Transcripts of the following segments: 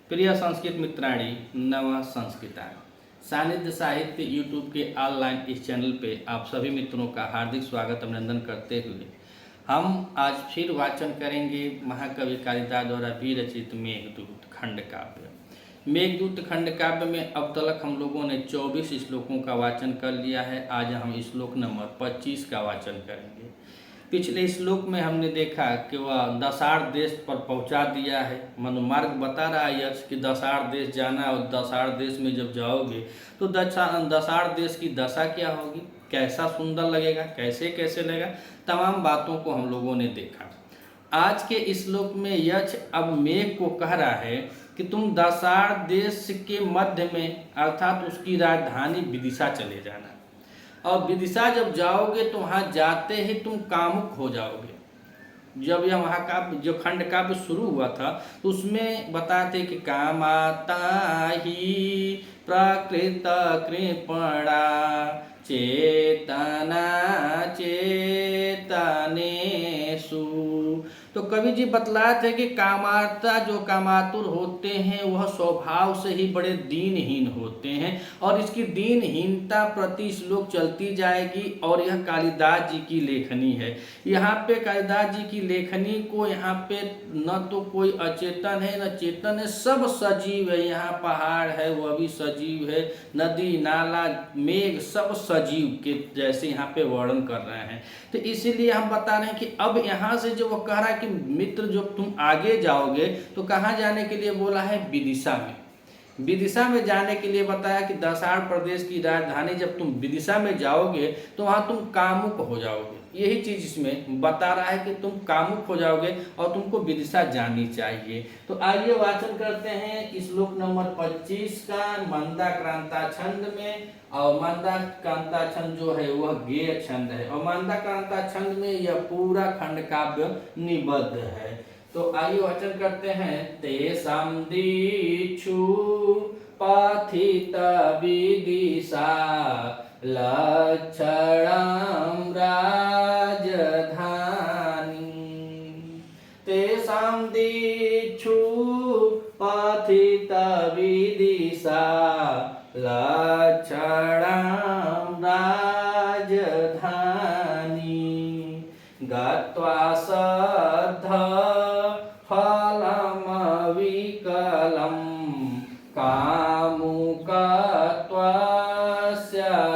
प्रिय संस्कृत मित्राणी नव संस्कृता सानिध्य साहित्य यूट्यूब के ऑनलाइन इस चैनल पे आप सभी मित्रों का हार्दिक स्वागत अभिनंदन करते हुए हम आज फिर वाचन करेंगे महाकवि कालिदास द्वारा विरचित मेघदूत खंड काव्य। मेघदूत खंड काव्य में अब तक हम लोगों ने 24 श्लोकों का वाचन कर लिया है। आज हम श्लोक नंबर 25 का वाचन करेंगे। पिछले श्लोक में हमने देखा कि वह दशाड़ देश पर पहुंचा दिया है। मार्ग बता रहा है यश कि दशाड़ देश जाना, और दशाड़ देश में जब जाओगे तो दशाड़ देश की दशा क्या होगी, कैसा सुंदर लगेगा, कैसे कैसे लगेगा, तमाम बातों को हम लोगों ने देखा। आज के श्लोक में यक्ष अब मेघ को कह रहा है कि तुम दशाड़ देश के मध्य में अर्थात उसकी राजधानी विदिशा चले जाना, और विदिशा जब जाओगे तो वहाँ जाते ही तुम कामुक हो जाओगे। जब यह वहाँ का जो खंड काव्य शुरू हुआ था तो उसमें बताते कि कामाता ही प्रकृत कृपणा चेतना चेतनेषु। तो कवि जी बतलाते हैं कि कामार्ता जो कामातुर होते हैं वह स्वभाव से ही बड़े दीनहीन होते हैं, और इसकी दीनहीनता प्रति श्लोक चलती जाएगी। और यह कालिदास जी की लेखनी है। यहाँ पे कालिदास जी की लेखनी को यहाँ पे न तो कोई अचेतन है न चेतन है, सब सजीव है। यहाँ पहाड़ है वह भी सजीव है, नदी नाला मेघ सब सजीव के जैसे यहाँ पे वर्णन कर रहे हैं। तो इसीलिए हम बता रहे हैं कि अब यहाँ से जो वो कह रहा है कि मित्र जो तुम आगे जाओगे तो कहाँ जाने के लिए बोला है, विदिशा में। विदिशा में जाने के लिए बताया कि दशाड़ प्रदेश की राजधानी जब तुम विदिशा में जाओगे तो वहाँ तुम कामुक हो जाओगे। यही चीज इसमें बता रहा है कि तुम कामुक हो जाओगे और तुमको विदिशा जानी चाहिए। तो आइए वाचन करते हैं श्लोक नंबर 25 का मंदाक्रांता छंद में। और मंदाक्रांता छंद जो है वह गेय छंद है, और मंदाक्रांता छंद में यह पूरा खंड काव्य निबद्ध है। तो आइए वाचन करते हैं। तेषां दीक्षु पथित विदिशा लक्षणं राजधानी। तेषां दीक्षु पथित विदिशा लक्षणं राजधानी। गत्वा सद्ध फलमविकलं कामुकत्वस्य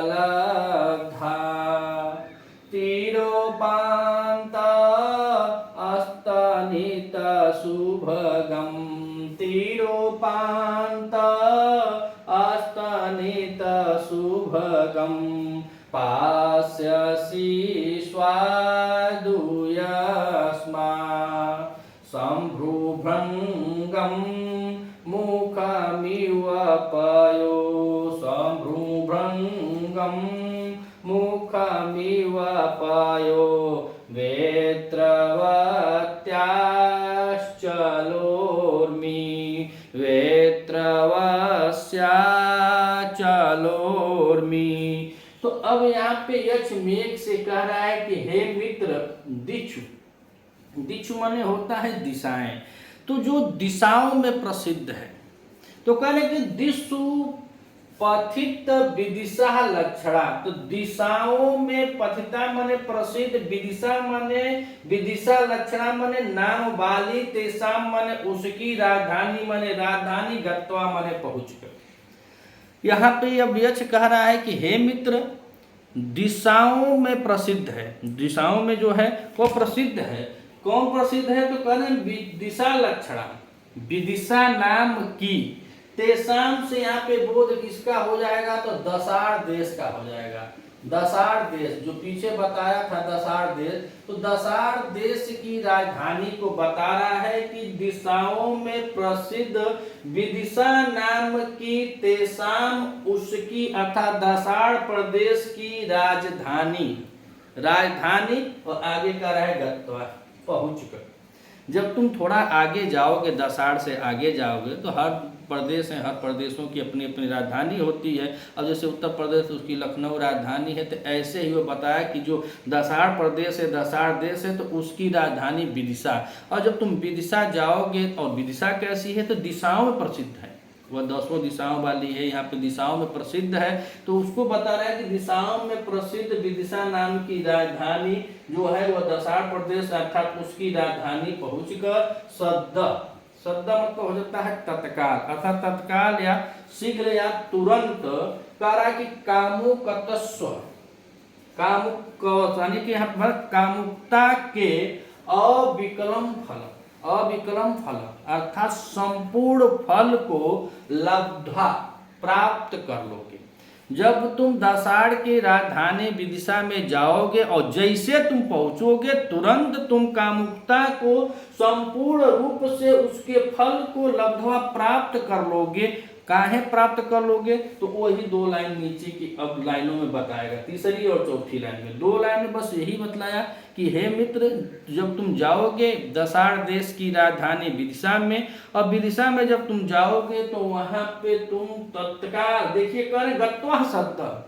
लब्धा। तिरोपान्त अस्तनितसुभगं तिरोपान्त अस्तनितसुभगं पास्यसि स्वादुयस्मात् सम्भ्रूभृङ्गं मुखमिव पयो सम्भ्रूभृङ्गं मुखमिव पयो वेत्रवत्याश्चलोर्मि वेत्रवस्याचलोर्मि। तो अब यहाँ पे यक्ष मेघ से कह रहा है कि हे मित्र, दिक्षु, दिक्षु माने होता है दिशाएं, तो जो दिशाओं में प्रसिद्ध है। तो कह रहे कि दिशु पथित विदिशा लक्षणा। तो दिशाओं में पथिता माने प्रसिद्ध, विदिशा माने विदिशा, लक्षणा माने नाम वाली, तेसाम माने उसकी, राजधानी माने राजधानी, गत्वा माने पहुंचकर। यहाँ पे अब यक्ष कह रहा है कि हे मित्र, दिशाओं में प्रसिद्ध है। दिशाओं में जो है वो प्रसिद्ध है। कौन प्रसिद्ध है? तो कहते विदिशा लक्षणा, विदिशा नाम की। तेसाम से यहाँ पे बोध किसका हो जाएगा? तो दशाड़ देश का हो जाएगा। दशाड़ देश जो पीछे बताया था दशाड़ देश, तो दशाड़ देश की राजधानी को बता रहा है कि दिशाओं में प्रसिद्ध विदिशा नाम की, तेसाम उसकी अर्थात दशाड़ प्रदेश की राजधानी, राजधानी, और आगे का रहे गत्वा पहुंचकर। जब तुम थोड़ा आगे जाओगे, दसाड़ से आगे जाओगे, तो हर प्रदेश है, हर प्रदेशों की अपनी अपनी राजधानी होती है। अब जैसे उत्तर प्रदेश, उसकी लखनऊ राजधानी है, तो ऐसे ही वो बताया कि जो दसाड़ प्रदेश है, दसाड़ देश है, तो उसकी राजधानी विदिशा। और जब तुम विदिशा जाओगे, और विदिशा कैसी है, तो दिशाओं में प्रसिद्ध है, वह 10 दिशाओं वाली है, यहाँ पे दिशाओं में प्रसिद्ध है। तो उसको बता रहा है कि दिशाओं में प्रसिद्ध विदिशा नाम की राजधानी जो है वह दसाड़ प्रदेश, अर्थात उसकी राजधानी पहुंचकर सद्दा मतलब हो जाता है तत्काल, अर्थात तत्काल या शीघ्र या तुरंत, करा कि कामुकतस्व, कामुक यानी कि यहाँ पर कामुकता के अविकलम फल अर्थात संपूर्ण फल को लब्धा प्राप्त कर लोगे। जब तुम दसाड़ की राजधानी विदिशा में जाओगे और जैसे तुम पहुंचोगे, तुरंत तुम कामुकता को संपूर्ण रूप से उसके फल को लब्धवा प्राप्त कर लोगे। काहे प्राप्त कर लोगे, तो वही 2 लाइन नीचे की अब लाइनों में बताएगा, तीसरी और चौथी लाइन में। 2 लाइन में बस यही बतलाया कि हे मित्र, जब तुम जाओगे दसाड़ देश की राजधानी विदिशा में, और विदिशा में जब तुम जाओगे तो वहां पे तुम तत्काल, देखिए कर गत्वा सत्ता,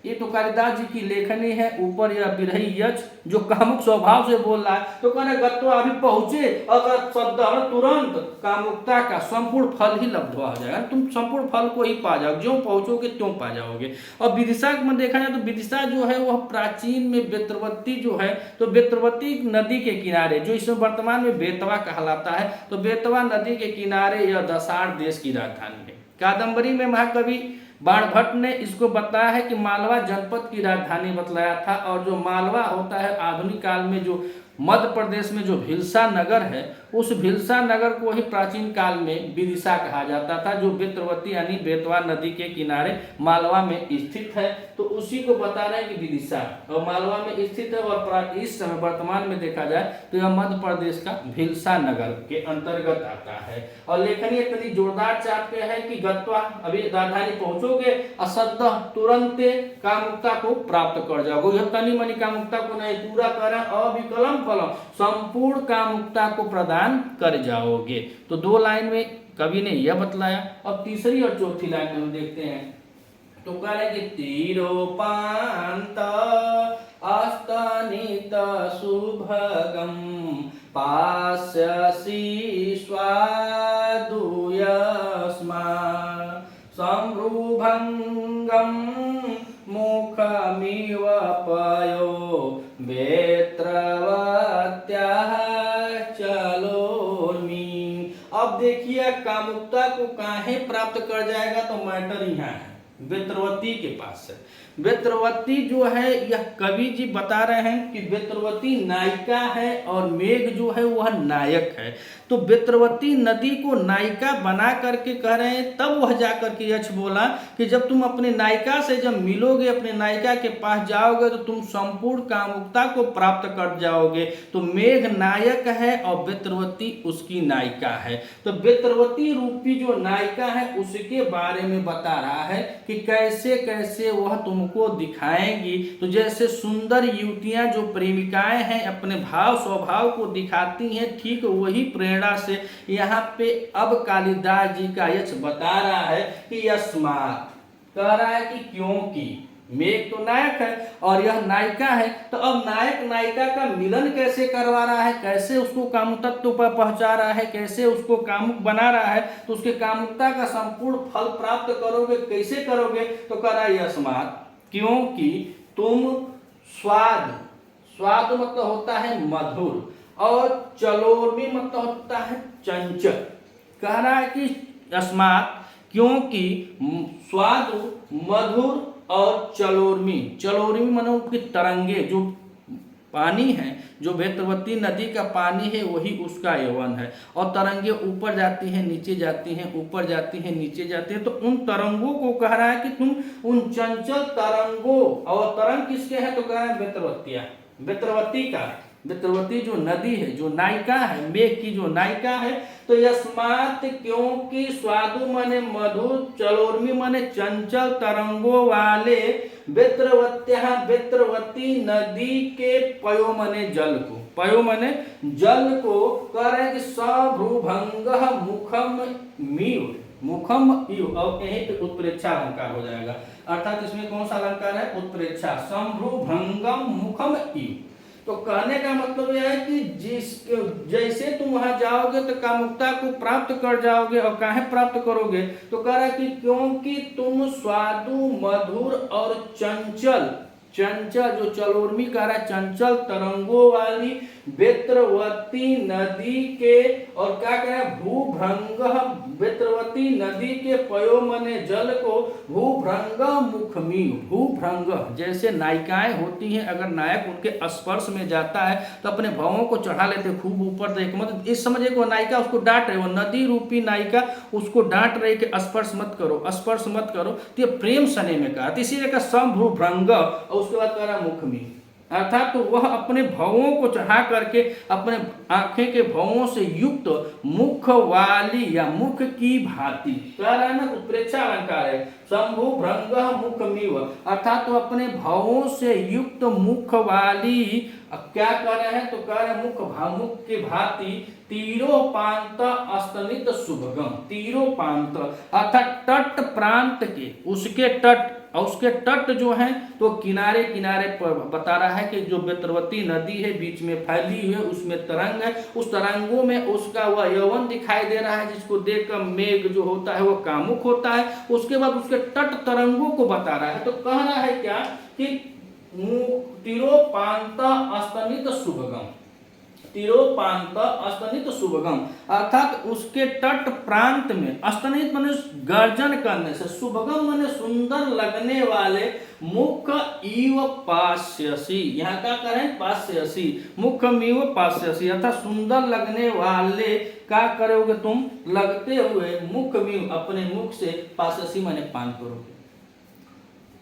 ये तो कालिदास जी की लेखनी है। ऊपर यह बिरही यक्ष जो कामुक स्वभाव से बोल रहा है, तो कहने गत्वा अभी पहुंचे, अगर सद्दा तुरंत कामुकता का संपूर्ण फल ही लब्ध हो जाएगा, तुम संपूर्ण फल को ही पा जाओगे, जो पहुंचोगे त्यों पा जाओगे। और विदिशा में देखा जाए तो विदिशा जो है वह प्राचीन में बेत्रवती जो है, तो बेत्रवती नदी के किनारे, जो इसमें वर्तमान में बेतवा कहलाता है, तो बेतवा नदी के किनारे यह दसाड़ देश की राजधानी है। कादम्बरी में महाकवि बाणभट्ट ने इसको बताया है कि मालवा जनपद की राजधानी बतलाया था। और जो मालवा होता है आधुनिक काल में जो मध्य प्रदेश में जो भिलसा नगर है, उस भिलसा नगर को ही प्राचीन काल में विदिशा कहा जाता था, जो बेत्रवती यानी बेतवा नदी के किनारे मालवा में स्थित है। तो उसी को बता रहे हैं कि विदिशा और मालवा में स्थित है। और इस समय वर्तमान में देखा जाए तो यह मध्य प्रदेश का भिलसा नगर के अंतर्गत आता है। और लेखनी इतनी जोरदार चाप के है कि गत्वा अभी राजधानी पहुंचोगे, असद्ध तुरंत कामुकता को प्राप्त कर जाओगे। यह तनी मनी कामुकता को नहीं, पूरा कर अविकलम फलम, संपूर्ण कामुकता को प्रदान कर जाओगे। तो 2 लाइन में कवि ने यह बतलाया। अब तीसरी और चौथी लाइन में हम देखते हैं, तो कह रहे कि तीरोपांत अस्तनित शुभगम पास्यसि स्वादुयस्मा संभ्रुभंगम मुखमिव पयो बेत्रवत्याः चलोर्मी। अब देखिए कामुकता को काहे प्राप्त कर जाएगा, तो मैटर यहाँ है, बेत्रवती के पास है। बेत्रवती जो है, यह कवि जी बता रहे हैं कि बेत्रवती नायिका है और मेघ जो है वह नायक है। तो बेत्रवती नदी को नायिका बना करके कह रहे हैं। तब वह जाकर के यक्ष बोला कि जब तुम अपने नायिका से जब मिलोगे, अपने नायिका के पास जाओगे, तो तुम संपूर्ण कामुकता को प्राप्त कर जाओगे। तो मेघ नायक है और बेत्रवती उसकी नायिका है। तो बेत्रवती रूपी जो नायिका है उसके बारे में बता रहा है कि कैसे कैसे वह तुमको दिखाएंगी। तो जैसे सुंदर युवतियां जो प्रेमिकाएं हैं अपने भाव स्वभाव को दिखाती हैं, ठीक वही प्रेरणा से यहाँ पे अब कालिदास जी का यक्ष बता रहा है कि यस्मात्, कह रहा है कि क्योंकि मेघ तो नायक है और यह नायिका है। तो अब नायक नायिका का मिलन कैसे करवा रहा है, कैसे उसको कामुक तत्व पर पहुंचा रहा है, कैसे उसको कामुक बना रहा है, तो उसके कामुकता का संपूर्ण फल प्राप्त करोगे, कैसे करोगे, तो कह रहा है यस्मात्, क्योंकि तुम स्वाद मतलब होता है मधुर, और चलोर्मी मतलब होता है चंचल। कह रहा है कि यस्मात्, क्योंकि स्वाद मधुर और चलोर्मी मानो कि तरंगे, जो पानी है, जो बेत्रवती नदी का पानी है वही उसका यौवन है। और तरंगे ऊपर जाती हैं, नीचे जाती हैं, ऊपर जाती हैं, नीचे जाती हैं। तो उन तरंगों को कह रहा है कि तुम उन चंचल तरंगों, और तरंग किसके हैं, तो कह रहा है बेत्रवती का, बेत्रवती जो नदी है, जो नायिका है, मेघ की जो नायिका है। तो यस्मात्, क्योंकि स्वादु माने मधुर, चलोर्मी माने चंचल तरंगों वाले बेत्रवती नदी के पयो माने जल को, पयो माने जल को, कह रहे हैं कि सभ्रुभंगः मुखम मीव, मुखम इव, और यहीं पे उत्प्रेक्षा अलंकार हो जाएगा। अर्थात इसमें कौन सा अलंकार है? उत्प्रेक्षा। संभ्रुभंगम मुखम इव। तो कहने का मतलब यह है कि जैसे तुम वहां जाओगे तो कामुकता को प्राप्त कर जाओगे। और काहे प्राप्त करोगे? तो कह रहा है कि क्योंकि तुम स्वादु मधुर और चंचल, चंचल जो चलोर्मी कह रहा है, चंचल तरंगों वाली बेत्रवती नदी के, और क्या कह रहा है? भूभ्रंग, बेत्रवती नदी के पयो मने जल को भूभ्रंग मुखमी, भूभ्रंग जैसे नायिकाएं होती हैं, अगर नायक उनके स्पर्श में जाता है तो अपने भावों को चढ़ा लेते खूब ऊपर देख, मतलब इस समझे को नायिका उसको डांट रही, वो नदी रूपी नायिका उसको डांट रही कि स्पर्श मत करो, स्पर्श मत करो। तो ये प्रेम सने में कहा, इसीलिए का संभ्रुभ्रंग, और उसके बाद कह रहा मुखमी, अर्थात तो वह अपने भवों को चढ़ा करके अपने आंखें के भवों से युक्त मुख वाली या मुख की भांति, कह रहा है ना, उत्प्रेक्षा अलंकार है। शंभु भ्रंग मुखमिव, अर्थात तो अपने भवों से युक्त मुख वाली, क्या कह रहे हैं? तो कह रहे मुख के भांति तीरोपांत अस्तनित शुभगम, तीरोपांत अर्थात तट प्रांत के, उसके तट, और उसके तट जो हैं तो किनारे किनारे पर बता रहा है कि जो बेत्रवती नदी है बीच में फैली हुई है, उसमें तरंग है, उस तरंगों में उसका वह यौवन दिखाई दे रहा है, जिसको देखकर मेघ जो होता है वह कामुक होता है। उसके बाद उसके तट तरंगों को बता रहा है। तो कह रहा है क्या कि तीरोपांत अस्तनित शुभगम, तीरोपांत अस्तनित शुभगम, अर्थात उसके तट प्रांत में, अस्तनित माने गर्जन करने से, शुभगम माने सुंदर लगने वाले, मुख इव पास्यसी, यहाँ क्या करें? पास्यसी, मुखमिव पास्यसी, अर्थात सुंदर लगने वाले क्या करोगे तुम? लगते हुए मुखमिव, अपने मुख से, पास्यसी माने पान करोगे।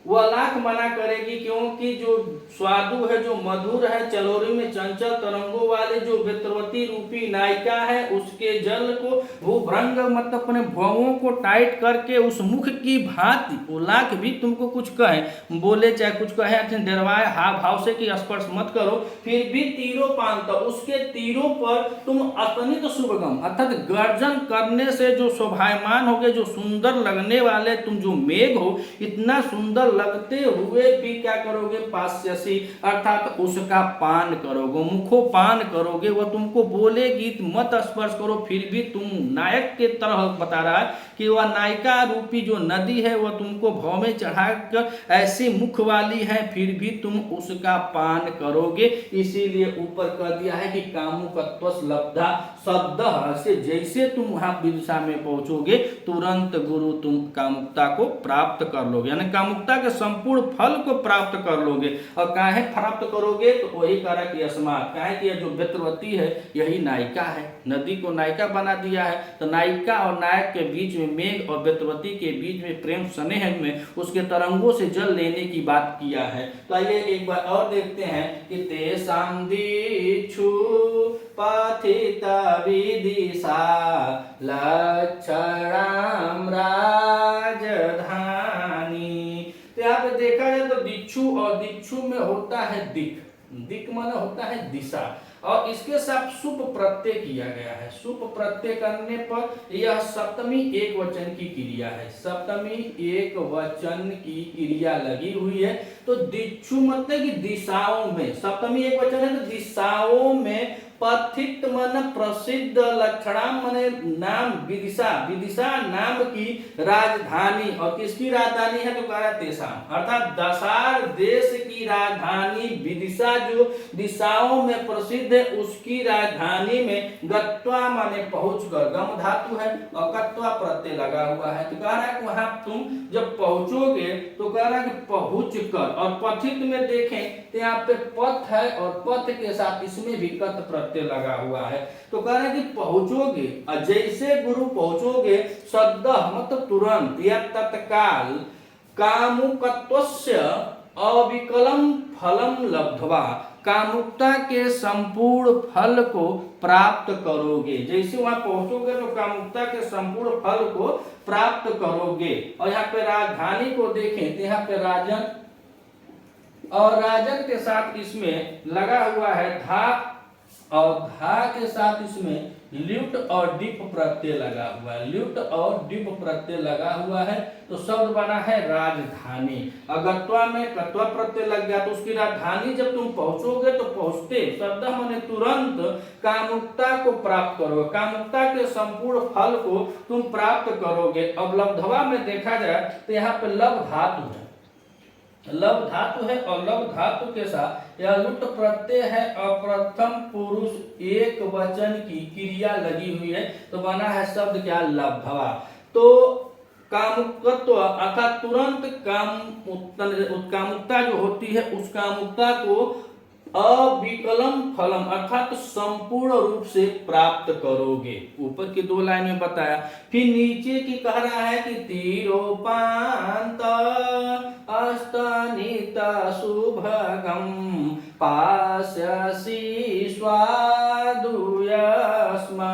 वह लाख मना करेगी, क्योंकि जो स्वादु है, जो मधुर है, चलोरी में चंचल तरंगों वाले जो बेत्रवती रूपी नायिका है, उसके जल को भूभ्रंग मतलब अपने भवों को टाइट करके उस मुख की भांति, वो लाख भी तुमको कुछ कहे, बोले चाहे कुछ कहे, डरवाए हाव भाव से कि स्पर्श मत करो, फिर भी तीरों पांत, उसके तीरों पर तुम अतनित शुभगम, अर्थात गर्जन करने से जो शोभायमान हो गए, जो सुंदर लगने वाले तुम जो मेघ हो, इतना सुंदर लगते हुए भी क्या करोगे? पास्यसी, अर्थात उसका पान करोगे, मुखो पान करोगे। वह तुमको बोलेगी मत स्पर्श करो, फिर भी तुम नायक के तरह बता रहा है कि वह नायिका रूपी जो नदी है वह तुमको भव में चढ़ाकर ऐसी मुख वाली है, फिर भी तुम उसका पान करोगे। इसीलिए ऊपर कह दिया है कि कामुकत्वस् लब्धा शब्द से, जैसे तुम वहां विदिशा में पहुंचोगे तुरंत गुरु तुम कामुकता को प्राप्त कर लोगे, यानी कामुकता के संपूर्ण फल को प्राप्त कर लोगे। और काहे प्राप्त करोगे? तो वही करा कि अस्मात्, काहे कि जो बेत्रवती है यही नायिका है, नदी को नायिका बना दिया है। तो नायिका और नायक के बीच में, मेघ और बेत्रवती के बीच में प्रेम स्नेह में उसके तरंगों से जल लेने की बात किया है। तो आइए एक बार और देखते हैं कि तेषां दीक्षु पथिता विदिशा लक्षणाम राजधानी। तो यहाँ पे देखा जाए तो दिक्षु, और दिक्षु में होता है दिक, दिक माना होता है दिशा, और इसके साथ सुप प्रत्यय किया गया है। सुप प्रत्यय करने पर यह सप्तमी एक वचन की क्रिया है, सप्तमी एक वचन की क्रिया लगी हुई है। तो दिक्षु मतलब कि दिशाओं में, सप्तमी एक वचन है तो दिशाओं में, पथित मन प्रसिद्ध, लक्षणाम मने नाम, विदिशा, विदिशा नाम की राजधानी, और किसकी राजधानी है? तो कह रहा है तेषाम, अर्थात दशार देश की राजधानी विदिशा जो दिशाओं में प्रसिद्ध है, उसकी राजधानी में गत्वा माने पहुंचकर, गम धातु है और कत्वा प्रत्यय लगा हुआ है। तो कह रहा है कि वहां तुम जब पहुंचोगे तो कह रहा है कि पहुंच कर, और पथित में देखें तो यहाँ पे पथ है और पथ के साथ इसमें भी कत प्रत्यय लगा हुआ है। तो कह रहे हैं कि पहुंचोगे, और जैसे गुरु पहुंचोगे, सद्द मतलब तुरंत या तत्काल, कामुकत्वस्य अविकलम फलम लब्ध्वा, कामुकता के संपूर्ण फल को प्राप्त करोगे। जैसे वहां पहुंचोगे तो कामुकता के संपूर्ण फल को प्राप्त करोगे। और यहाँ पे राजधानी को देखें तो यहाँ पे राजन, और राजन के साथ इसमें लगा हुआ है धा और धा के साथ इसमें ल्युट और डिप प्रत्यय लगा हुआ है, ल्युट और डिप प्रत्यय लगा हुआ है, तो शब्द बना है राजधानी। अगत्वा में कत्वा प्रत्यय लग गया तो उसकी राजधानी जब तुम पहुंचोगे तो पहुंचते शब्द माने तुरंत कामुकता को प्राप्त करोगे, कामुकता के संपूर्ण फल को तुम प्राप्त करोगे। अब लब्धवा में देखा जाए तो यहाँ पे लव धातु है, लव धातु है और लव धातु के साथ यह लुट प्रत्यय है और प्रथम पुरुष एक वचन की क्रिया लगी हुई है, तो बना है शब्द क्या लब्धवा। तो कामुकत्व अर्थात तुरंत कामुकता जो होती है उस कामुकता को अविकलम फलम अर्थात संपूर्ण रूप से प्राप्त करोगे। ऊपर की 2 लाइन में बताया, फिर नीचे की कह रहा है कि तीरोपांत अस्तनित शुभगम पास्यसि स्वादु यस्मा।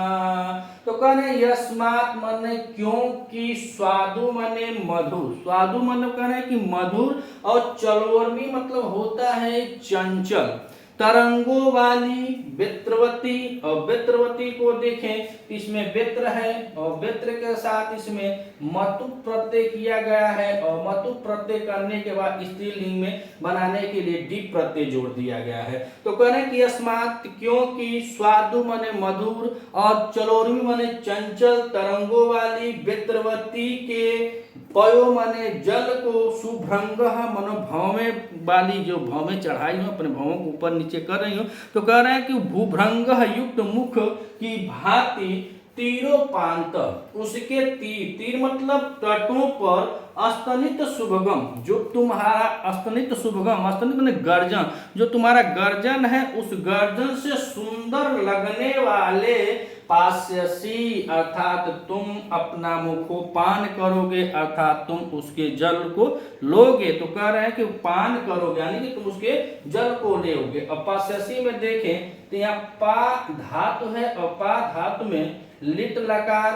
तो कहने यस्मात् माने क्योंकि, स्वादु माने मधुर, स्वादु मतलब कहने कि मधुर, और चलोर्मी मतलब होता है चंचल। तरंगों वाली बेत्रवती, और बेत्रवती को देखें इसमें बेत्र है और बेत्र के साथ इसमें मतु प्रत्यय किया गया है और मतु प्रत्यय करने के बाद स्त्रीलिंग में बनाने के लिए डी प्रत्यय जोड़ दिया गया है। तो करें कि अस्मात् क्योंकि, स्वादु माने मधुर और चलोर्मी माने चंचल, तरंगों वाली, बेत्रवती के, पयो माने जल को, शुभ्रंग मनो भौमे वाली, जो भौमे चढ़ाई हो अपने भौमों को ऊपर नीचे कर रही हो, तो कह रहे हैं कि भूभ्रंग युक्त मुख की भांति तीरोपांत, उसके तीर, तीर मतलब तटों पर अस्तनित शुभगम, जो तुम्हारा अस्तनित शुभगम, अस्तनित माने गर्जन, जो तुम्हारा गर्जन है उस गर्जन से सुंदर लगने वाले पास्यसी अर्थात तुम अपना मुखोपान करोगे, अर्थात तुम उसके जल को लोगे। तो कह रहे हैं कि पान करोगे यानी कि तुम उसके जल को लोगे। अब पास्यसी में देखें तो यहाँ पा धातु है और पा धातु में लिट लकार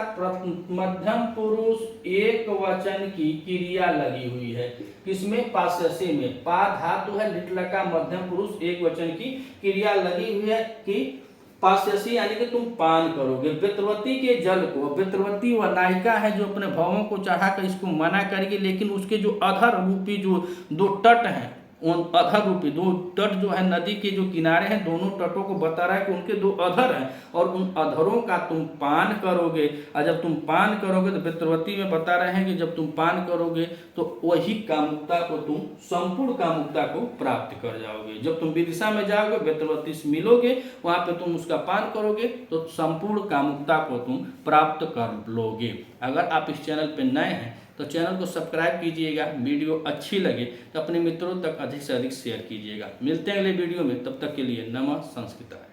मध्यम पुरुष एक वचन की क्रिया लगी हुई है। किसमें? पास्यसी में। पा धातु है, लिट लकार मध्यम पुरुष एक वचन की क्रिया लगी हुई है कि पास्यसी यानी कि तुम पान करोगे बेत्रवती के जल को। बेत्रवती वह नायिका है जो अपने भावों को चढ़ाकर इसको मना करेगी, लेकिन उसके जो अधर रूपी जो 2 तट हैं, उन अधर रूपी 2 तट जो है नदी के जो किनारे हैं, दोनों तटों को बता रहा है कि उनके 2 अधर हैं और उन अधरों का तुम पान करोगे। और जब तुम पान करोगे तो बेत्रवती में बता रहे हैं कि जब तुम पान करोगे तो वही कामुकता को तुम संपूर्ण कामुकता को प्राप्त कर जाओगे। जब तुम विदिशा में जाओगे बेत्रवती से मिलोगे, वहां पे तुम उसका पान करोगे तो संपूर्ण कामुकता को तुम प्राप्त कर लोगे। अगर आप इस चैनल पर नए हैं तो चैनल को सब्सक्राइब कीजिएगा, वीडियो अच्छी लगे तो अपने मित्रों तक अधिक से अधिक शेयर कीजिएगा। मिलते हैं अगले वीडियो में, तब तक के लिए नमः संस्कृताय।